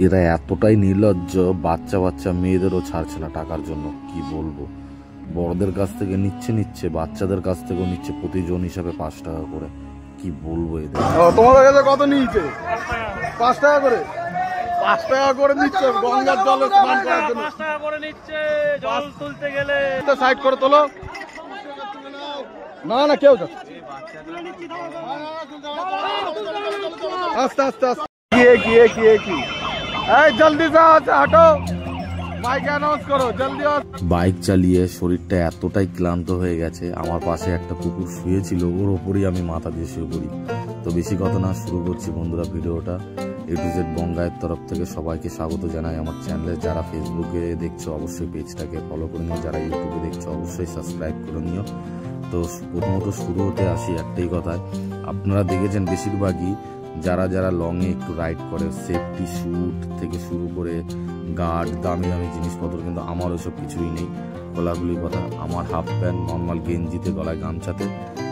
এরা এতটাই নির্লজ্জ, বাচ্চা বাচ্চা মেয়েদেরও ছাড়ছে না টাকার জন্য। কি বলবো, বড়দের কাছ থেকে নিচ্ছে, বাচ্চাদের কাছ থেকেও নিচ্ছে প্রতিজন হিসাবে 5 টাকা করে। কি বলবো এদের। তোমাদের কাছে কত নিয়েছে? 5 টাকা করে। 5 টাকা করে নিচ্ছে গঙ্গার জলে স্নান করার জন্য। 5 টাকা করে নিচ্ছে জল তুলতে গেলে। সাইড করে তোলো। না না কেউ যাচ্ছে। আস্তে আস্তে আস্তে। কি এই জলদি যাও, হাঁটো। বাইক অ্যানাউন্স করো, জলদি। বাইক চালিয়ে শরীরটা এতটাই ক্লান্ত হয়ে গেছে, আমার পাশে একটা কুকুর শুয়েছিল, ওর ওপরই আমি মাথা দিয়ে শুয়ে পড়ি। তো বেশি কথা না, শুরু করছি বন্ধুরা ভিডিওটা। A to Z বঙ্গায়ের তরফ থেকে সবাইকে স্বাগত জানাই আমার চ্যানেলে। যারা ফেসবুকে দেখছো অবশ্যই পেজটাকে ফলো করে নিও, যারা ইউটিউবে দেখছো অবশ্যই সাবস্ক্রাইব করে নিও। তো প্রথমত শুরু হতে আসি একটাই কথায়, আপনারা দেখেছেন বেশিরভাগই যারা লংয়ে একটু রাইড করে, সেফটি স্যুট থেকে শুরু করে গার্ড, দামি দামি জিনিসপত্র, কিন্তু আমার ওইসব কিছুই নেই। খোলাখুলি কথা, আমার হাফ প্যান্ট, নর্মাল গেঞ্জিতে, গলায় গামছাতে,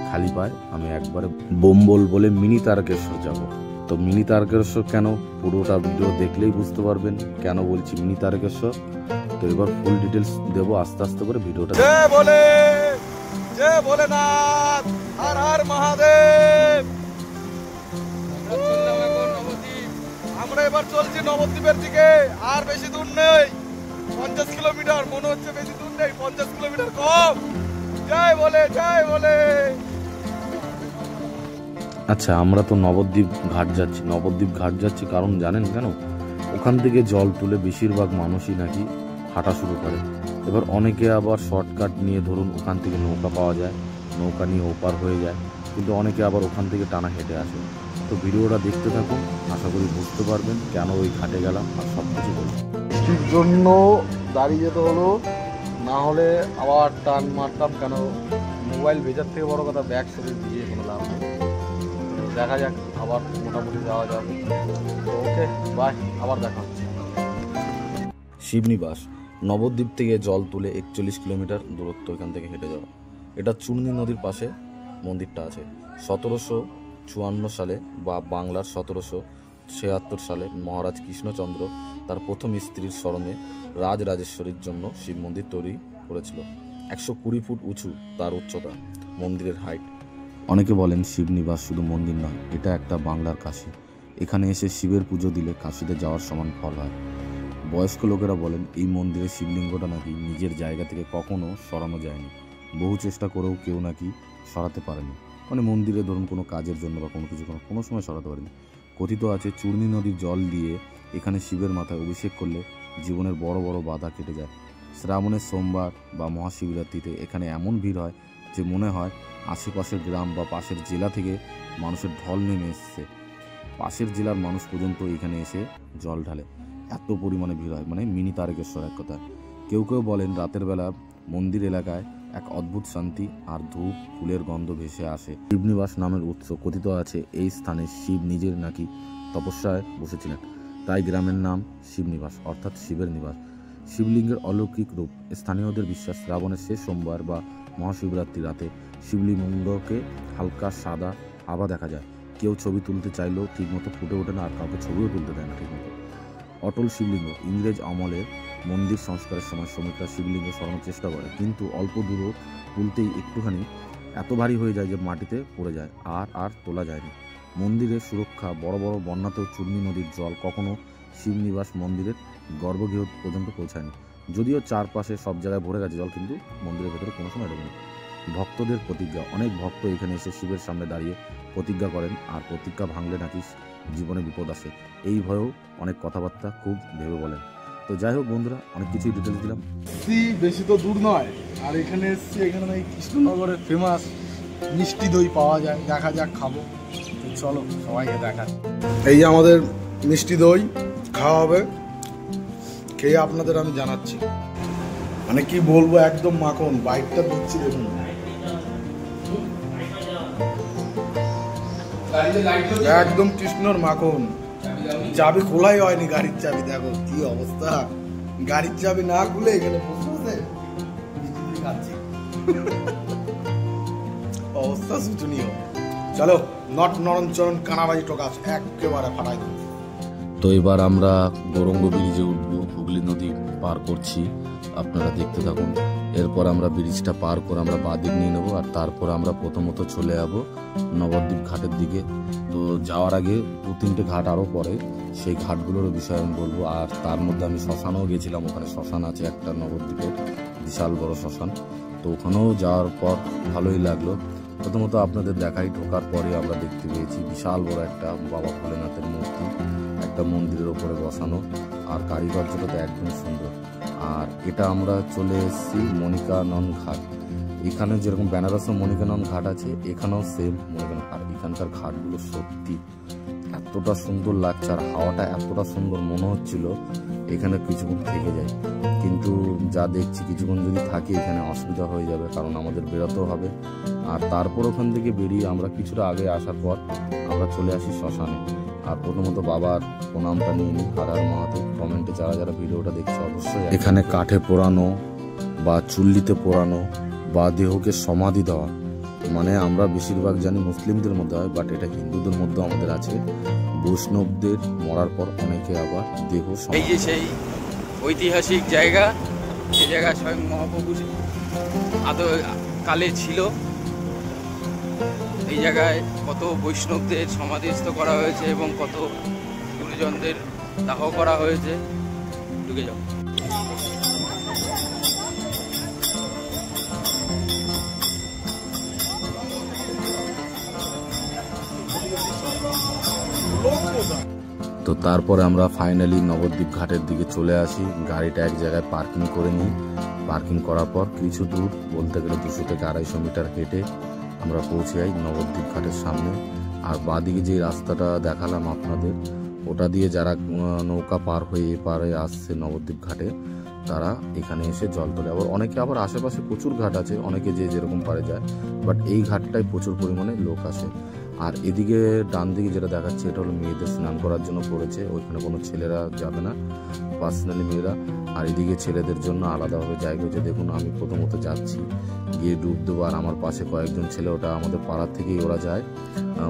খালি পায় আমি একবারে বোম্বল বলে মিনি তারকেশ্বর যাব। তো মিনি তারকেশ্বর কেন, পুরোটা ভিডিও দেখলেই বুঝতে পারবেন কেন বলছি মিনি তারকেশ্বর। তো এবার ফুল ডিটেলস দেবো আস্তে আস্তে করে ভিডিওটা। জয় ভোলেনাথ, হর হর মহাদেব। আমরা এবার চলছি নবদ্বীপের দিকে। আর বেশি দূর নেই, 50 কিলোমিটার। মনে হচ্ছে বেশি দূর নেই, 50 কিলোমিটার কম। জয় বলে, জয় বলে। আচ্ছা, আমরা তো নবদ্বীপ ঘাট যাচ্ছি কারণ জানেন কেন? ওখান থেকে জল তুলে বেশিরভাগ মানুষই নাকি হাঁটা শুরু করে। এবার অনেকে আবার শর্টকাট নিয়ে, ধরুন ওখান থেকে নৌকা পাওয়া যায়, নৌকা নিয়ে ওপার হয়ে যায়, কিন্তু অনেকে আবার ওখান থেকে টানা হেঁটে আসে। তো ভিডিওটা দেখতে থাকুন, আশা করি বুঝতে পারবেন কেন ওই ঘাটে গেলাম আর সব কিছু বলবো। বৃষ্টির জন্য দাঁড়িয়ে যেতে হলো, না হলে আবার টান মারতাম। কেন, মোবাইল ভেজার থেকে বড় কথা ব্যাগ শরীর ভিজিয়ে কোনো লাভ নেই। দেখা যাক, আবার মোটামুটি যাওয়া যাবে। তো ওকে বাই, আবার দেখা হচ্ছে। শিবনিবাস নবদ্বীপ থেকে জল তুলে 41 কিলোমিটার দূরত্ব এখান থেকে হেঁটে যাওয়া। এটা চূর্ণী নদীর পাশে মন্দিরটা আছে। 1754 সালে বা বাংলার 1776 সালে মহারাজ কৃষ্ণচন্দ্র তার প্রথম স্ত্রীর স্মরণে রাজরাজেশ্বরীর জন্য শিব মন্দির তৈরি করেছিল। 120 ফুট উঁচু তার উচ্চতা, মন্দিরের হাইট। অনেকে বলেন শিবনিবাস শুধু মন্দির নয়, এটা একটা বাংলার কাশী। এখানে এসে শিবের পুজো দিলে কাশীতে যাওয়ার সমান ফল হয়। বয়স্ক লোকেরা বলেন এই মন্দিরের শিবলিঙ্গটা নাকি নিজের জায়গা থেকে কখনো সরানো যায়নি। বহু চেষ্টা করেও কেউ নাকি সরাতে পারেনি। মানে মন্দিরে ধরুন কোনো কাজের জন্য বা কোনো কিছু কোনো সময় সরাতে পারেনি। কথিত আছে চূর্ণী নদীর জল দিয়ে এখানে শিবের মাথায় অভিষেক করলে জীবনের বড় বড় বাধা কেটে যায়। শ্রাবণের সোমবার বা মহাশিবরাত্রিতে এখানে এমন ভিড় হয় যে মনে হয় আশেপাশের গ্রাম বা পাশের জেলা থেকে মানুষের ঢল নেমে এসছে। পাশের জেলার মানুষ পর্যন্ত এখানে এসে জল ঢালে, এত পরিমাণে ভিড় হয়। মানে মিনি তারকেশ্বর এক কথা। কেউ কেউ বলেন রাতের বেলা মন্দির এলাকায় এক অদ্ভুত শান্তি আর ধূপ ফুলের গন্ধ ভেসে আসে। শিবনিবাস নামের উৎস কথিত আছে এই স্থানে শিব নিজের নাকি তপস্যায় বসেছিলেন, তাই গ্রামের নাম শিবনিবাস, অর্থাৎ শিবের নিবাস। শিবলিঙ্গের অলৌকিক রূপ, স্থানীয়দের বিশ্বাস শ্রাবণের শেষ সোমবার বা মহাশিবরাত্রি রাতে শিবলিঙ্গকে হালকা সাদা আভা দেখা যায়। কেউ ছবি তুলতে চাইলেও ঠিকমতো ফুটে ওঠে না, আর কাউকে ছবিও তুলতে দেয় না ঠিকমতো। অটল শিবলিঙ্গ, ইংরেজ আমলের মন্দির সংস্কারের সময় শ্রমিকরা শিবলিঙ্গ সরানোর চেষ্টা করে, কিন্তু অল্প দূরও তুলতেই একটুখানি এত ভারী হয়ে যায় যে মাটিতে পড়ে যায়, আর তোলা যায়নি। মন্দিরের সুরক্ষা, বড় বড় বন্যাতেও চূর্ণী নদীর জল কখনো শিবনিবাস মন্দিরের গর্ভগৃহ পর্যন্ত পৌঁছায়নি। যদিও চারপাশে সব জায়গায় ভরে গেছে জল, কিন্তু মন্দিরের ভেতরে কোনো সময় ঢোকেনি। ভক্তদের প্রতিজ্ঞা, অনেক ভক্ত এখানে এসে শিবের সামনে দাঁড়িয়ে প্রতিজ্ঞা করেন, আর প্রতিজ্ঞা ভাঙলে নাকি জীবনে বিপদ আসে। এই ভয়েও অনেক কথাবার্তা খুব ভেবে বলেন। তো যাই হোক বন্ধুরা, অনেক কিছুই ডিটেলস দিলাম। বেশি তো দূর নয়, আর এখানে এসছি। এখানে এই কৃষ্ণনগরের ফেমাস মিষ্টি দই পাওয়া যায়, দেখা যাক খাবো। চলো সবাইকে দেখা। এই যে আমাদের মিষ্টি দই খাওয়া হবে, খেয়ে আপনাদের আমি জানাচ্ছি। মানে কি বলবো, একদম মাখন। বাইকটা দিচ্ছি দেখুন, একদম কৃষ্ণর মাখন। চাবি খোলাই হয়নি, গাড়ির চাবি দেখো কি অবস্থা। গাড়ির চাবি না খুলে এখানে বসে খাচ্ছি, অবস্থা শোচনীয়। চলো নট নরঞ্চরণ কানাবাজি টোকাস একেবারে ফাটাই দিন। তো এবার আমরা গৌরঙ্গ ব্রিজে উঠবো, হুগলি নদী পার করছি, আপনারা দেখতে থাকুন। এরপর আমরা ব্রিজটা পার করে আমরা বাঁদিক নিয়ে নেবো, আর তারপর আমরা প্রথমত চলে যাব নবদ্বীপ ঘাটের দিকে। তো যাওয়ার আগে 2-3টে ঘাট আরও পরে, সেই ঘাটগুলোর বিষয়ে আমি বলবো। আর তার মধ্যে আমি শ্মশানেও গেছিলাম, ওখানে শ্মশান আছে একটা নবদ্বীপের, বিশাল বড় শ্মশান। তো ওখানেও যাওয়ার পর ভালোই লাগলো। প্রথমত আপনাদের দেখাই, ঢোকার পরে আমরা দেখতে পেয়েছি বিশাল বড় একটা বাবা ভোলেনাথের মূর্তি, একটা মন্দিরের ওপরে বসানো, আর কারিগর্যটা তো একদম সুন্দর। আর এটা আমরা চলে এসেছি মণিকানন ঘাট। এখানে যেরকম বেনারসে মণিকানন ঘাট আছে, এখানেও সেম মণিকানন ঘাট। এখানকার ঘাটগুলো সত্যি এতটা সুন্দর লাগছে, আর হাওয়াটা এতটা সুন্দর, মনে হচ্ছিল এখানে কিছুক্ষণ থেকে যায়। কিন্তু যা দেখছি কিছুক্ষণ যদি থাকি এখানে অসুবিধা হয়ে যাবে, কারণ আমাদের বেরোতেও হবে। আর তারপর ওখান থেকে বেরিয়ে আমরা কিছুটা আগে আসার পর আমরা চলে আসি শ্মশানে। আর প্রথমত বাবার প্রণামটা নিয়ে নিই, হর হর মহাদেব। কমেন্টে যারা যারা ভিডিওটা দেখছে অবশ্যই এখানে কাঠে পোড়ানো বা চুল্লিতে পোড়ানো বা দেহকে সমাধি দেওয়া, মানে আমরা বেশিরভাগ জানি মুসলিমদের মধ্যে হয়, বাট এটা হিন্দুদের মধ্যে আমাদের আছে। বৈষ্ণবদের মরার পর অনেকে আবার দেহ এই যে সেই ঐতিহাসিক জায়গা, এই জায়গা স্বয়ং মহাপ্রভু কালে ছিল। এই জায়গায় কত বৈষ্ণবদের সমাধিস্থ করা হয়েছে এবং কত গুরুজনদের দাহ করা হয়েছে। ঢুকে যাও। তো তারপরে আমরা ফাইনালি নবদ্বীপ ঘাটের দিকে চলে আসি। গাড়িটা এক জায়গায় পার্কিং করে নিই। পার্কিং করার পর কিছু দূর, বলতে গেলে 200 থেকে 250 মিটার হেঁটে আমরা পৌঁছে যাই নবদ্বীপ ঘাটের সামনে। আর বাঁদিকে যে রাস্তাটা দেখালাম আপনাদের, ওটা দিয়ে যারা নৌকা পার হয়ে এপারে আসছে নবদ্বীপ ঘাটে, তারা এখানে এসে জল তোলে। আবার অনেকে আবার আশেপাশে প্রচুর ঘাট আছে, অনেকে যে যেরকম পারে যায়, বাট এই ঘাটটায় প্রচুর পরিমাণে লোক আসে। আর এদিকে ডান দিকে যেটা দেখাচ্ছে, এটা হলো মেয়েদের স্নান করার জন্য করেছে, ওইখানে কোনো ছেলেরা যাবে না, পার্সোনালি মেয়েরা। আর এদিকে ছেলেদের জন্য আলাদাভাবে জায়গা হচ্ছে। দেখুন আমি প্রথমত যাচ্ছি, গিয়ে ডুব দেবো, আর আমার পাশে কয়েকজন ছেলে, ওটা আমাদের পাড়ার থেকেই ওরা যায়,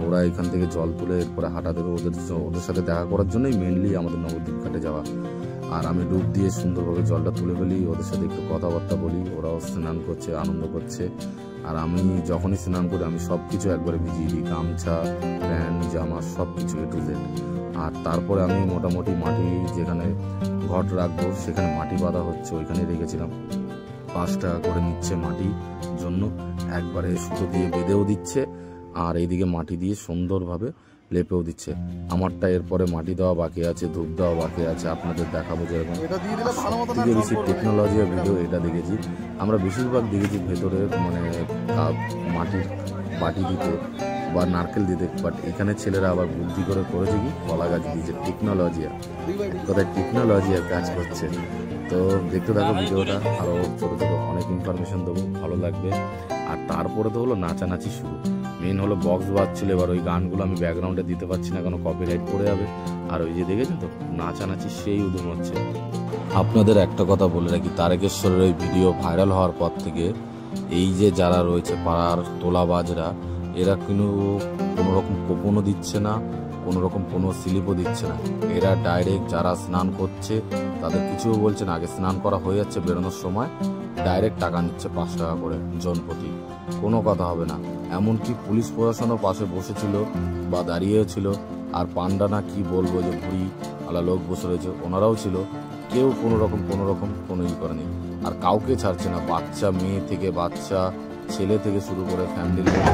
ওরা এখান থেকে জল তুলে এরপরে হাঁটা দেবে। ওদের সাথে দেখা করার জন্যই মেনলি আমাদের নবদ্বীপ ঘাটে যাওয়া। আর আমি ডুব দিয়ে সুন্দরভাবে জলটা তুলে ফেলি, ওদের সাথে একটু কথাবার্তা বলি, ওরাও স্নান করছে, আনন্দ করছে। আর আমি যখনই স্নান করি আমি সব কিছু একবারে ভিজিয়ে দিই, গামছা, প্যান্ট, জামা, সব কিছু A to Z। আর তারপরে আমি মোটামুটি মাটি, যেখানে ঘট রাখবো সেখানে মাটি বাঁধা হচ্ছে, ওইখানে রেখেছিলাম। 5 টাকা করে নিচ্ছে মাটির জন্য, একবারে সুতো দিয়ে বেঁধেও দিচ্ছে, আর এইদিকে মাটি দিয়ে সুন্দরভাবে লেপেও দিচ্ছে। আমারটা এরপরে মাটি দেওয়া বাকি আছে, ধূপ দেওয়া বাকি আছে, আপনাদের দেখাবো। যেরকম সবথেকে বেশি টেকনোলজি ভিডিও এটা দেখেছি আমরা, বেশিরভাগ দেখেছি ভেতরে মানে মাটির বাটি দিতে বা নারকেল দিতে, বাট এখানে ছেলেরা আবার বুদ্ধি করে করেছে কি, কলা গাছ দিয়েছে। টেকনোলজি কাজ করছে। তো দেখতে থাকো ভিডিওটা, আরও ছোটো ছোটো অনেক ইনফরমেশন দেবো, ভালো লাগবে। আর তারপরে তো হলো নাচানাচি শুরু। মেন হলো বক্স বাজছিল, এবার ওই গানগুলো আমি ব্যাকগ্রাউন্ডে দিতে পারছি না, কারণ কপিরাইট পড়ে যাবে। আর ওই যে দেখেছেন তো নাচানাচি সেই উদ্যম হচ্ছে। আপনাদের একটা কথা বলে রাখি, তারকেশ্বরের ওই ভিডিও ভাইরাল হওয়ার পর থেকে এই যে যারা রয়েছে পাড়ার তোলাবাজরা, এরা কিন্তু কোনো রকম কুপনও দিচ্ছে না, কোনো রকম কোনো স্লিপও দিচ্ছে না। এরা ডাইরেক্ট যারা স্নান করছে তাদের কিছুও বলছে না, আগে স্নান করা হয়ে যাচ্ছে, বেরোনোর সময় ডাইরেক্ট টাকা নিচ্ছে 5 টাকা করে জনপ্রতি, কোনো কথা হবে না। এমনকি পুলিশ প্রশাসনও পাশে বসেছিল বা দাঁড়িয়েছিল। আর পান্ডা না কি বলবো, যে ভুড়ি আলা লোক বসে রয়েছে, ওনারাও ছিল। কেউ কোনো রকম কোনো ই করেনি। আর কাউকে ছাড়ছে না, বাচ্চা মেয়ে থেকে বাচ্চা ছেলে থেকে শুরু করে ফ্যামিলির লোক।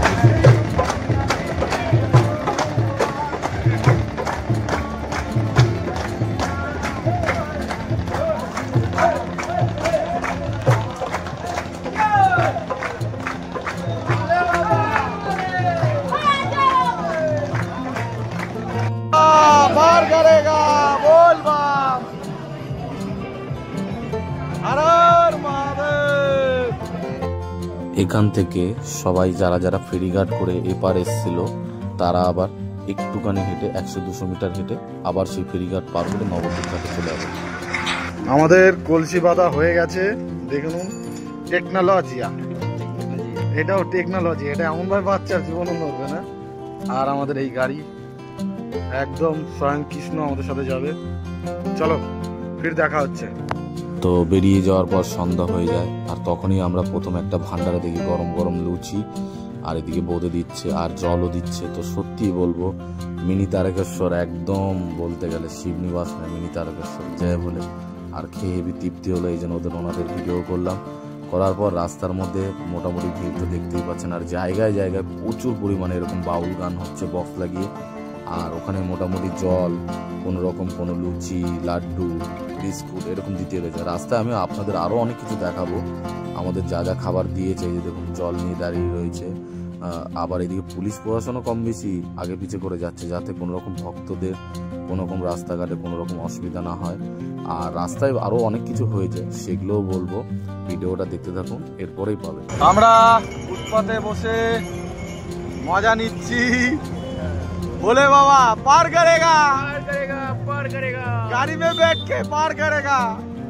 এখান থেকে সবাই যারা যারা ফেরিঘাট করে এপার এসেছিল, তারা আবার একটুখানি হেঁটে 100-200 মিটার হেঁটে আবার সেই ফেরিঘাট পার করে নবদ্বীপ ঘাটে চলে যাবে। আমাদের কলসি বাঁধা হয়ে গেছে, দেখুন টেকনোলজিয়া, এটাও টেকনোলজি, এটা এমনভাবে বাচ্চার জীবনও নড়বে না। আর আমাদের এই গাড়ি একদম স্বয়ং কৃষ্ণ আমাদের সাথে যাবে। চলো ফির দেখা হচ্ছে। তো বেরিয়ে যাওয়ার পর সন্ধ্যা হয়ে যায়, আর তখনই আমরা প্রথম একটা ভান্ডারে দেখি গরম গরম লুচি, আর এদিকে বোঁদে দিচ্ছে আর জলও দিচ্ছে। তো সত্যিই বলবো মিনি তারকেশ্বর একদম বলতে গেলে শিবনিবাস না, মিনি তারকেশ্বর যায় বলে। আর খেয়ে হেবি তৃপ্তি হলো, এই জন্য ওনাদের ভিডিও করলাম। করার পর রাস্তার মধ্যে মোটামুটি ভিড় তো দেখতেই পাচ্ছেন, আর জায়গায় জায়গায় প্রচুর পরিমাণে এরকম বাউল গান হচ্ছে বক্স লাগিয়ে। আর ওখানে মোটামুটি জল, কোনো রকম কোনো লুচি, লাড্ডু, বিস্কুট এরকম দিতে রয়েছে। রাস্তায় আমি আপনাদের আরও অনেক কিছু দেখাবো, আমাদের যা যা খাবার দিয়েছে। এই যে দেখুন জল নিয়ে দাঁড়িয়ে রয়েছে। আবার এদিকে পুলিশ প্রশাসনও কম বেশি আগে পিছে করে যাচ্ছে, যাতে কোনো রকম ভক্তদের কোনো রকম রাস্তাঘাটে কোনো রকম অসুবিধা না হয়। আর রাস্তায় আরও অনেক কিছু হয়েছে, সেগুলোও বলবো, ভিডিওটা দেখতে থাকুন, এরপরেই পাবে। আমরা ফুটপাতে বসে মজা নিচ্ছি। बोले बाबा पार करेगा পার করেগা गाड़ी में बैठ के पार करेगा।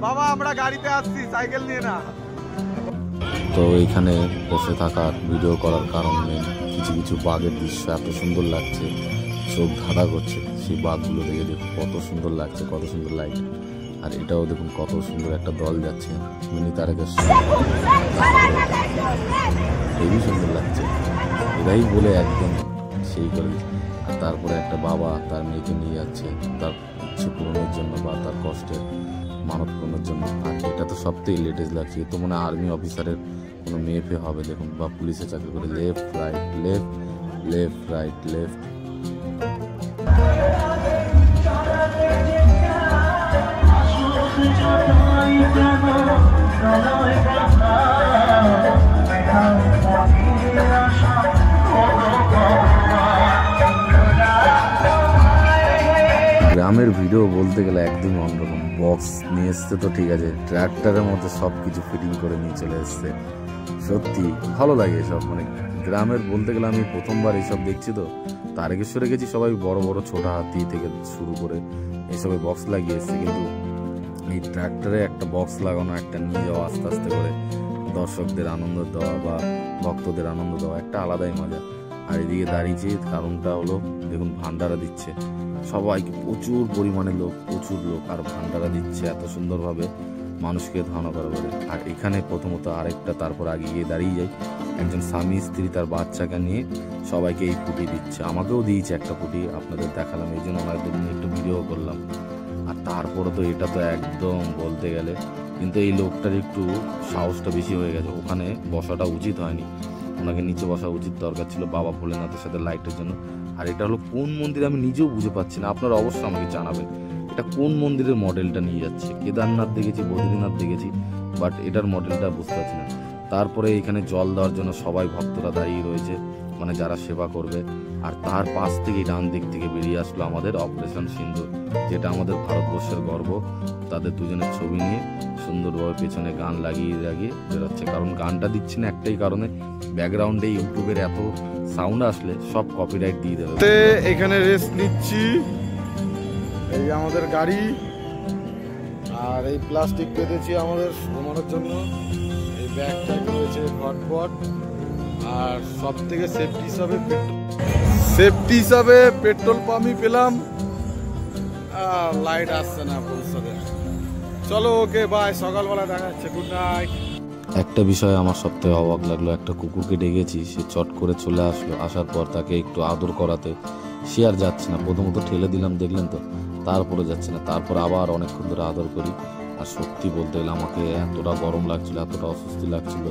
बाबा আমরা গাড়িতে আসছি, সাইকেল নিয়ে না। তো এইখানে বসে থাকার ভিডিও করার কারণ নেই, কিছু কিছু বাঘের দৃশ্য এত সুন্দর লাগছে, চোখ ধাঁধা করছে। সেই বাঘগুলো দেখে দেখুন কত সুন্দর লাগছে, কত সুন্দর লাইট। আর এটাও দেখুন কত সুন্দর একটা দল যাচ্ছে মিনি তারকেশ্বর, হেবি সুন্দর লাগছে। এরাই বলে একদম সেই করে। আর তারপরে একটা বাবা তার মেয়েকে নিয়ে যাচ্ছে তার ইচ্ছে পূরণের জন্য বা তার কষ্টের মানত পূরণের জন্য। আর এটা তো সবথেকে লেটেস্ট লাগছে, তো মনে হয় আর্মি অফিসারের কোনো মেয়ে ফে হবে দেখুন, বা পুলিশে চাকরি করে। Left right left, left right left. গ্রামের ভিডিও বলতে গেলে একদমই অন্যরকম। বক্স নিয়ে এসছে তো ঠিক আছে, ট্র্যাক্টরের মধ্যে সব কিছু ফিটিং করে নিয়ে চলে এসছে। সত্যি ভালো লাগে এসব, মানে গ্রামের বলতে গেলে আমি প্রথমবার এইসব দেখছি। তো তারকেশ্বরে গেছি, সবাই বড় বড় ছোট হাতি থেকে শুরু করে এইসবে বক্স লাগিয়ে এসছে, কিন্তু এই ট্র্যাক্টরে একটা বক্স লাগানো, একটা নিয়ে যাওয়া আস্তে আস্তে করে দর্শকদের আনন্দ দেওয়া বা ভক্তদের আনন্দ দেওয়া একটা আলাদাই মজা। আর এদিকে দাঁড়িয়েছি, কারণটা হলো দেখুন ভান্ডারা দিচ্ছে সবাইকে, প্রচুর পরিমাণে লোক, প্রচুর লোক, আর ভান্ডারা দিচ্ছে এত সুন্দরভাবে মানুষকে ধারণা করা বলে। আর এখানে প্রথমত আরেকটা, তারপর আগে গিয়ে দাঁড়িয়ে যাই, একজন স্বামী স্ত্রী তার বাচ্চাকে নিয়ে সবাইকে এই ফুটি দিচ্ছে। আমাকেও দিয়েছে একটা ফুটি, আপনাদের দেখালাম, এই জন্য ওনাদের নিয়ে একটু ভিডিও করলাম। আর তারপরে তো এটা তো একদম বলতে গেলে, কিন্তু এই লোকটার একটু সাহসটা বেশি হয়ে গেছে, ওখানে বসাটা উচিত হয়নি, ওনাকে নিচে বসা উচিত দরকার ছিল বাবা ভোলেনাথের সাথে লাইটের জন্য। আর এটা হলো কোন মন্দির আমি নিজেও বুঝে পাচ্ছি না, আপনারা অবশ্যই আমাকে জানাবেন এটা কোন মন্দিরের মডেলটা নিয়ে যাচ্ছে। কেদারনাথ দেখেছি, বদ্রীনাথ দেখেছি, বাট এটার মডেলটা বুঝতে পারছি না। তারপরে এখানে জল দেওয়ার জন্য সবাই ভক্তরা দাঁড়িয়ে রয়েছে, মানে যারা সেবা করবে। আর তার পাশ থেকে ডান দিক থেকে বেরিয়ে আসলো আমাদের অপারেশন সিন্দুর, যেটা আমাদের ভারতবর্ষের গর্ব। তাদের দুজনের ছবি নিয়ে সুন্দরভাবে পেছনে গান লাগিয়ে বেরোচ্ছে। কারণ গানটা দিচ্ছি না একটাই কারণে, ব্যাকগ্রাউন্ডে ইউটিউবের এত সাউন্ড আসলে সব কপিরাইট দিয়ে দেবে। এখানে রেস্ট নিচ্ছি, এই আমাদের গাড়ি, আর এই প্লাস্টিক পেতেছি আমাদের ঘুমানোর জন্য, এই ব্যাগ ট্যাগ রয়েছে ফটফট। আর সব থেকে সেফটি হিসাবে পেট্রোল পাম্পই পেলাম, লাইট আসছে না ভবিষ্যতে। চলো ওকে বাই, সকালবেলা দেখা যাচ্ছে, গুড নাইট। একটা বিষয় আমার সবথেকে অবাক লাগলো, একটা কুকুরকে ডেকেছি, সে চট করে চলে আসলো। আসার পর তাকে একটু আদর করাতে সে আর যাচ্ছে না, প্রথমত ঠেলে দিলাম দেখলেন তো, তারপরে যাচ্ছে না। তারপর আবার অনেকক্ষণ ধরে আদর করি। আর সত্যি বলতে গেলে আমাকে এতটা গরম লাগছিল, এতটা অস্বস্তি লাগছিল,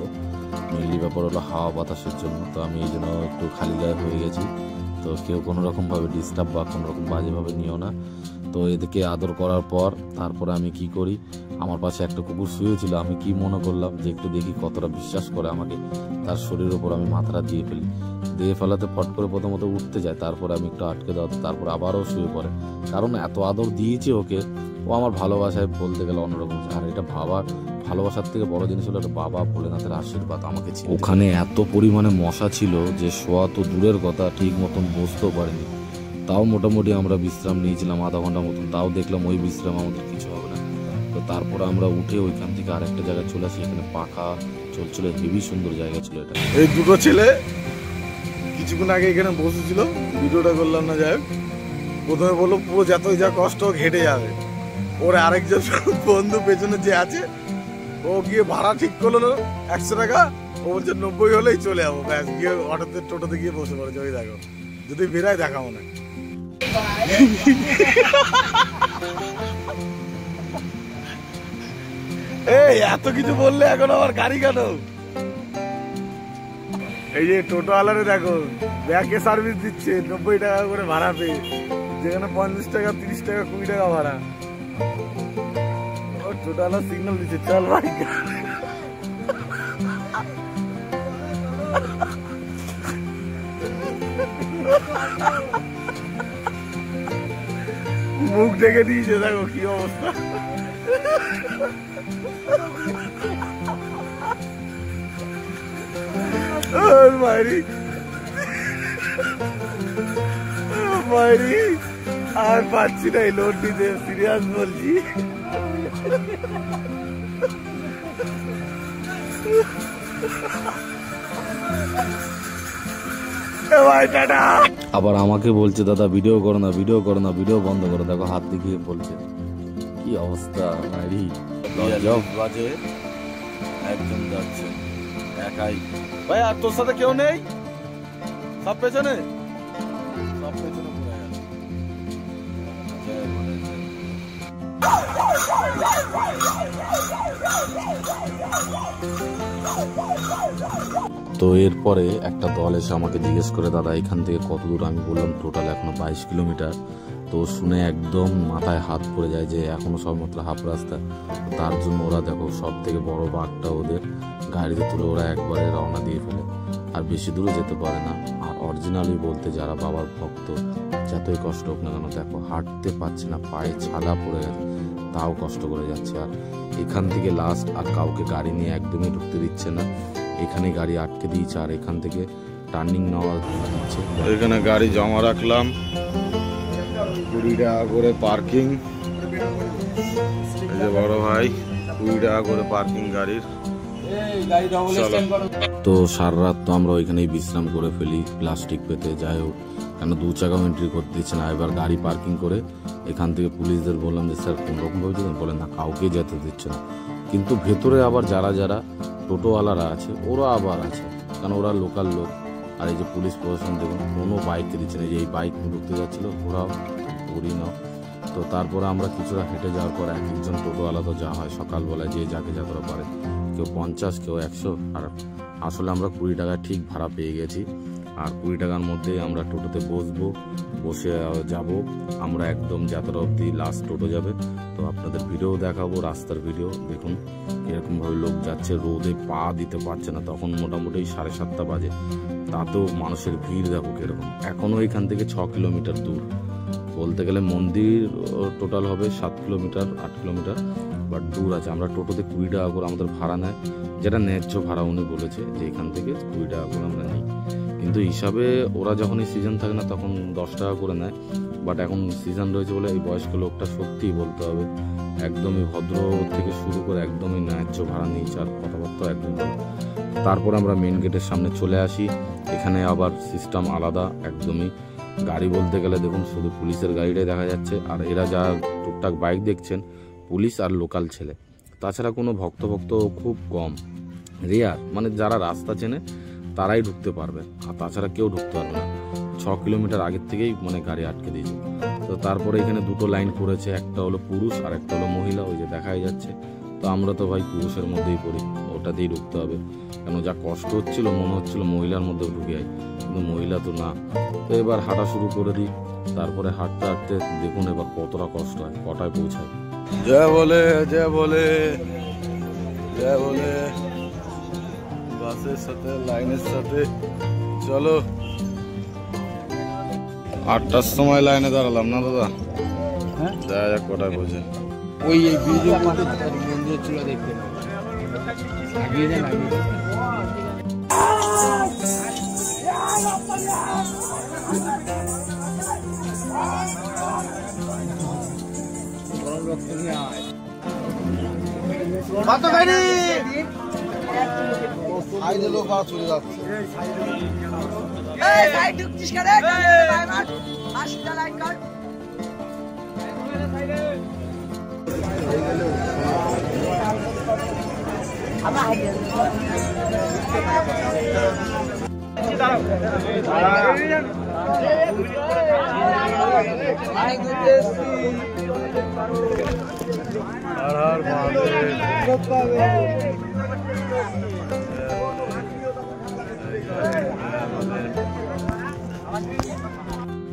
মেইনলি ব্যাপার হলো হাওয়া বাতাসের জন্য। তো আমি এই জন্য একটু খালি গায়ে হয়ে গেছি। তো কেউ কোনো রকমভাবে ডিস্টার্ব বা কোনো রকম বাজেভাবে নিও না। তো এদিকে আদর করার পর তারপরে আমি কি করি, আমার পাশে একটা কুকুর শুয়েছিল, আমি কি মনে করলাম যে একটু দেখি কতটা বিশ্বাস করে আমাকে, তার শরীরের ওপর আমি মাথাটা দিয়ে ফেলি। দিয়ে ফেলাতে ফট করে প্রথমত উঠতে যায়, তারপরে আমি একটু আটকে দেওয়া, তারপর আবারও শুয়ে পড়ে। কারণ এত আদর দিয়েছি ওকে, ও আমার ভালোবাসায় বলতে গেলে অন্যরকম। আর এটা ভালোবাসার থেকে বড় জিনিস হলো বাবা ভোলেনাথের আশীর্বাদ আমাকে ছিল। ওখানে এত পরিমাণে মশা ছিল যে শোয়া তো দূরের কথা, ঠিক মতন বসতেও পারিনি। তাও মোটামুটি আমরা বিশ্রাম নিয়েছিলাম আধা ঘন্টা মতন, তাও দেখলাম ওই বিশ্রাম আমাদের কিছু হবে না। তো তারপরে আমরা উঠে ওইখান থেকে আরেকটা জায়গায় চলে আসি, এখানে পাখা চলছিল, হেবি সুন্দর জায়গা ছিল এটা। এই দুটো ছেলে কিছুক্ষণ আগে এখানে বসেছিল, ভিডিওটা করলাম না, যাই হোক। প্রথমে বললো পুরো যতই যা কষ্ট হোক হেঁটে যাবে। ওর আরেকজন বন্ধু পেছনে যে আছে ও গিয়ে ভাড়া ঠিক করলো 100 টাকা, ও বলছে 90 হলেই চলে যাবো। ব্যাস গিয়ে অটোতে টোটোতে গিয়ে বসে পড়েছে। ওই দেখো যদি বেরায় দেখাবো না। এই এত কিছু বললে এখন আবার গাড়ি কেন? এই যে টোটো আলারে দেখো ব্যাকে সার্ভিস দিচ্ছে 90 টাকা করে ভাড়া পেয়ে, যেখানে 50 টাকা 30 টাকা 20 টাকা ভাড়া। ও টোটো আলা সিগন্যাল দিচ্ছে চল ভাই। মুখ দেখে দিয়েছে দেখো কি অবস্থা। মাইরি মাইরি আর পাচ্ছি না এই লোড দিতে, সিরিয়াস বলছি। আবার আমাকে বলছে দাদা ভিডিও করো না, ভিডিও করো না, ভিডিও বন্ধ করো। দেখো হাত দেখিয়ে বলছে, কি অবস্থা মাইরি। বাজে একজন যাচ্ছে একাই। ভাই আর তোর সাথে কেউ নেই? সব পেছনে, সব পেছনে পড়ে গেছে। তো এরপরে একটা দল এসে আমাকে জিজ্ঞেস করে দাদা এখান থেকে কত দূর। আমি বললাম টোটাল এখনো 22 কিলোমিটার। তো শুনে একদম মাথায় হাত পড়ে যায় যে এখনো সব মাত্র হাফ রাস্তা। তার জন্য ওরা দেখো সব থেকে বড় বাঘটা ওদের গাড়িতে তুলে ওরা একবারে রওনা দিয়ে ফেলে, আর বেশি দূরে যেতে পারে না। আর অরিজিনালি বলতে যারা বাবার ভক্ত যতই কষ্ট হোক না কেন, দেখো হাঁটতে পারছে না, পায়ে ছালা পড়ে গেছে, তাও কষ্ট করে যাচ্ছে। আর এখান থেকে লাস্ট আর কাউকে গাড়ি নিয়ে একদমই ঢুকতে দিচ্ছে না, এখানে গাড়ি আটকে দিয়েছে। আর এখান থেকে টার্নিং নেওয়া দিচ্ছে। এখানে গাড়ি জমা রাখলাম, 20 টাকা করে পার্কিং। এই যে বড় ভাই 20 টাকা করে পার্কিং গাড়ির। তো সারা রাত তো আমরা ওইখানেই বিশ্রাম করে ফেলি প্লাস্টিক পেতে। যাই হোক কেন 2 চাকাও এন্ট্রি করতে দিচ্ছে না। এবার গাড়ি পার্কিং করে এখান থেকে পুলিশদের বললাম যে স্যার কোনোরকমভাবে যেতেন, বলেন না কাউকে যেতে দিচ্ছে না। কিন্তু ভেতরে আবার যারা যারা টোটোওয়ালারা আছে ওরা আবার আছে, কারণ ওরা লোকাল লোক। আর এই যে পুলিশ প্রশাসন দেখুন কোনো বাইককে দিচ্ছে না, যে এই বাইক ঢুকতে যাচ্ছিলো ওরাও ঘুরি নাও। তো তারপরে আমরা কিছুটা হেঁটে যাওয়ার পর এক একজন টোটোওয়ালা তো যা হয় সকালবেলায় যে যাকে যা করে পারে, কেউ 50 কেউ 100। আর আসলে আমরা 20 টাকা ঠিক ভাড়া পেয়ে গেছি। আর 20 টাকার মধ্যে আমরা টোটোতে বসবো, বসে যাব আমরা একদম যাত্রা অবধি, লাস্ট টোটো যাবে। তো আপনাদের ভিডিও দেখাবো, রাস্তার ভিডিও দেখুন এরকমভাবে লোক যাচ্ছে, রোদে পা দিতে পারছে না। তখন মোটামুটি 7:30 বাজে, তাতেও মানুষের ভিড় দেখো কিরকম। এখনও এখান থেকে 6 কিলোমিটার দূর, বলতে গেলে মন্দির টোটাল হবে 7 কিলোমিটার 8 কিলোমিটার, বাট দূর আছে। আমরা টোটোতে 20 টাকা করে আমাদের ভাড়া নেয়, যেটা ন্যায্য ভাড়া। উনি বলেছে যে এখান থেকে 20 টাকা করে আমরা নিই, কিন্তু হিসাবে ওরা যখনই সিজন থাকে না তখন 10 টাকা করে নেয়। বাট এখন সিজন রয়েছে বলে এই বয়স্ক লোকটা সত্যিই বলতে হবে একদমই ভদ্র থেকে শুরু করে একদমই ন্যায্য ভাড়া নিয়েছে, আর কথাবার্তা একদম ভালো। তারপরে আমরা মেন গেটের সামনে চলে আসি। এখানে আবার সিস্টেম আলাদা একদমই। গাড়ি বলতে গেলে দেখুন শুধু পুলিশের গাড়িটাই দেখা যাচ্ছে, আর এরা যা টুকটাক বাইক দেখছেন পুলিশ আর লোকাল ছেলে, তাছাড়া কোনো ভক্ত খুব কম, রেয়ার। মানে যারা রাস্তা চেনে তারাই ঢুকতে পারবে, আর তাছাড়া কেউ ঢুকতে পারবে না। 6 কিলোমিটার আগের থেকেই মানে গাড়ি আটকে দিয়েছে। তো তারপরে এখানে 2টো লাইন করেছে, একটা হলো পুরুষ আর একটা হলো মহিলা, ওই যে দেখাই যাচ্ছে। তো আমরা তো ভাই পুরুষের মধ্যেই পড়ি, ওটাতেই ঢুকতে হবে। কেন যা কষ্ট হচ্ছিল মনে হচ্ছিল মহিলার মধ্যেও ঢুকে যাই, কিন্তু মহিলা তো না। তো এবার হাঁটা শুরু করে দিই। তারপরে হাঁটতে হাঁটতে দেখুন এবার কতটা কষ্ট হয়, কটায় পৌঁছায়। জয় বলে জয় বলে জয় বলে, বাসের সাথে লাইনের সাথে চলো। 8টার সময় লাইনে দাঁড়ালাম না দাদা, দেখা যাক কটায় পৌঁছে। ওই এই ভিডিও মন্দির ছিল দেখতে আগিয়ে যান আগিয়ে। লোক আর চলে যাচ্ছে।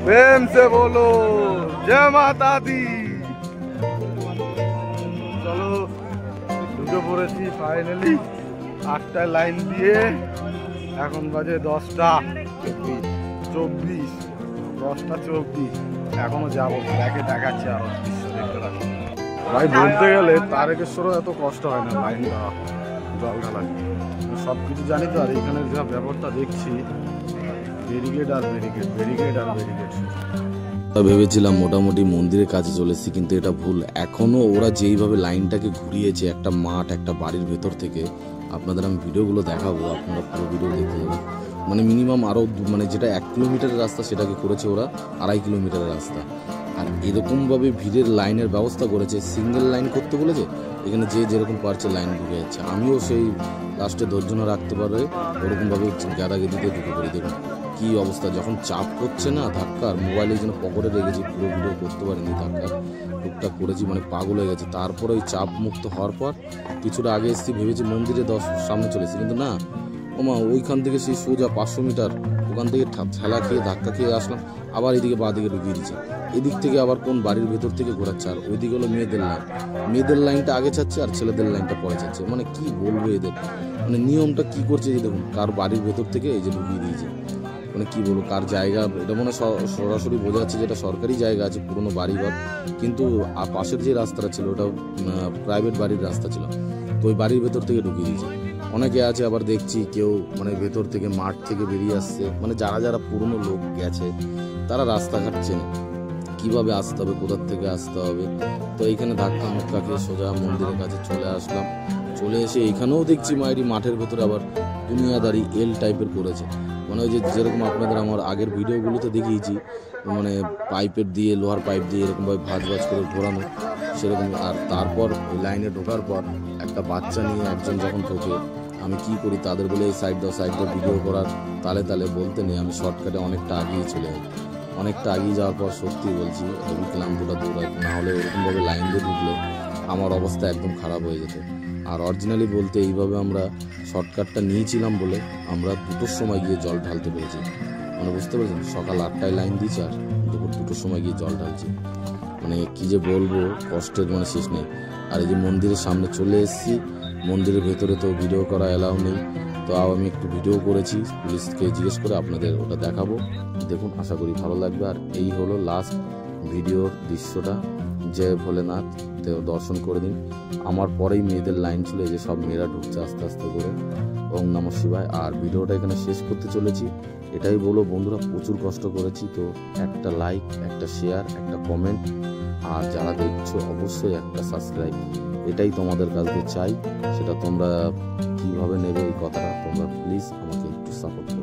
प्रेम से बोलो जय माता दी। চলো ঢুকে পড়েছি ফাইনালি 8টায় লাইন দিয়ে। এখন বাজে 10:24, 10:24। এখনো যাবো, ব্যাগে দেখাচ্ছি আরো দৃশ্য দেখতে থাকো। ভাই বলতে গেলে তারকেশ্বরও এত কষ্ট হয় না লাইন দেওয়া, জল ঢালা, সব কিছু জানি তো। আর এখানে যা ব্যাপারটা দেখছি, ব্যারিকেড আর ব্যারিকেড, ব্যারিকেড আর ব্যারিকেড। ভেবেছিলাম মোটামুটি মন্দিরের কাছে চলে এসেছি, কিন্তু এটা ভুল। এখনো ওরা যেইভাবে লাইনটাকে ঘুরিয়েছে একটা মাঠ একটা বাড়ির ভেতর থেকে, আপনাদের আমি ভিডিওগুলো দেখাবো, আপনারা পুরো ভিডিও দেখতে যাবেন। মানে মিনিমাম আরও মানে যেটা 1 কিলোমিটারের রাস্তা সেটাকে করেছে ওরা 2.5 কিলোমিটারের রাস্তা। আর এরকমভাবে ভিড়ের লাইনের ব্যবস্থা করেছে, সিঙ্গেল লাইন করতে বলেছে, এখানে যে যেরকম পারছে লাইন ঢুকে যাচ্ছে। আমিও সেই লাস্টে ধৈর্য না রাখতে পারে ওরকমভাবে গাদাগেদিতে ঢুকে পড়ি। দেখুন কী অবস্থা, যখন চাপ করছে না ধাক্কার, মোবাইলের জন্য পকেটে রেখেছি, পুরো ভিডিও করতে পারিনি, ধাক্কার টুকটাক করেছি, মানে পাগল হয়ে গেছে। তারপরে ওই চাপ মুক্ত হওয়ার পর কিছুটা আগে এসেছি, ভেবেছি মন্দিরে 10 সামনে চলেছি, কিন্তু না ওমা ওইখান থেকে সেই সোজা 500 মিটার ওখান থেকে ঠেলা খেয়ে ধাক্কা খেয়ে আসলাম, আবার এদিকে বাঁ দিকে ঢুকিয়ে দিচ্ছে। এদিক থেকে আবার কোন বাড়ির ভেতর থেকে ঘোরাচ্ছে, আর ওইদিকে হলো মেয়েদের লাইন, মেয়েদের লাইনটা আগে ছাড়ছে আর ছেলেদের লাইনটা পরে ছাড়ছে। মানে কি বলবো এদের, মানে নিয়মটা কি করছে যে দেখুন, কার বাড়ির ভেতর থেকে এই যে ঢুকিয়ে দিয়েছে। মানে কি বলবো, কার জায়গা এটা মনে সরাসরি বোঝা যাচ্ছে যেটা সরকারি জায়গা আছে, পুরোনো বাড়িঘর, কিন্তু পাশের যে রাস্তাটা ছিল ওটা প্রাইভেট বাড়ির রাস্তা ছিল, তো ওই বাড়ির ভেতর থেকে ঢুকিয়ে দিয়েছে। অনেকে আছে আবার দেখছি কেউ মানে ভেতর থেকে মাঠ থেকে বেরিয়ে আসছে, মানে যারা যারা পুরনো লোক গেছে তারা রাস্তাঘাট চেনে, কীভাবে আসতে হবে, কোথার থেকে আসতে হবে। তো এইখানে ধাক্কা মুক্কা খেয়ে সোজা মন্দিরের কাছে চলে আসলাম। চলে এসে এইখানেও দেখছি মায়েরই মাঠের ভেতরে আবার দুনিয়াদারি এল টাইপের করেছে, মানে ওই যে যেরকম আপনাদের আমার আগের ভিডিওগুলোতে দেখিয়েছি, মানে পাইপের দিয়ে লোহার পাইপ দিয়ে এরকমভাবে ভাঁজ করে ঘোরানো সেরকম। আর তারপর ওই লাইনে ঢোকার পর একটা বাচ্চা নিয়ে একজন যখন ঢোকে, আমি কি করি তাদের বলে এই সাইড দাও ভিডিও করার তালে তালে বলতে নেই, আমি শর্টকাটে অনেকটা আগিয়ে চলে যাই। অনেকটা এগিয়ে যাওয়ার পর সত্যি বলছি হেভি ক্লান্তটা দৌড়ায়, না হলে ওরকমভাবে লাইন দিয়ে ঢুকলে আমার অবস্থা একদম খারাপ হয়ে যেত। আর অরিজিনালি বলতে এইভাবে আমরা শর্টকাটটা নিয়েছিলাম বলে আমরা 2টোর সময় গিয়ে জল ঢালতে পেরেছি, মানে বুঝতে পেরেছেন, সকাল 8টায় লাইন দিয়েছি আর দুপুর 2টোর সময় গিয়ে জল ঢালছি। মানে কি যে বলবো, কষ্টের মানে শেষ নেই। আর এই যে মন্দিরের সামনে চলে এসেছি, মন্দিরের ভেতরে তো ভিডিও করা অ্যালাউ নেই, তো আমি একটু ভিডিও করেছি, পুলিশকে জিজ্ঞেস করে আপনাদের ওটা দেখাবো, দেখুন আশা করি ভালো লাগবে। আর এই হলো লাস্ট ভিডিওর দৃশ্যটা, যে ভোলেনাথ দেও দর্শন করে দিন। আমার পরেই মেয়েদের লাইন ছিল, এই যে সব মেয়েরা ঢুকছে আস্তে আস্তে করে, ওম নমঃ শিবায়। আর ভিডিওটা এখানে শেষ করতে চলেছি, এটাই বলো বন্ধুরা, প্রচুর কষ্ট করেছি, তো একটা লাইক, একটা শেয়ার, একটা কমেন্ট, আর যারা দেখছো অবশ্যই একটা সাবস্ক্রাইব, এটাই তোমাদের কাছে চাই। সেটা তোমরা কিভাবে নেবে এই কথাটা তোমরা প্লিজ আমাকে একটু সাপোর্ট করো।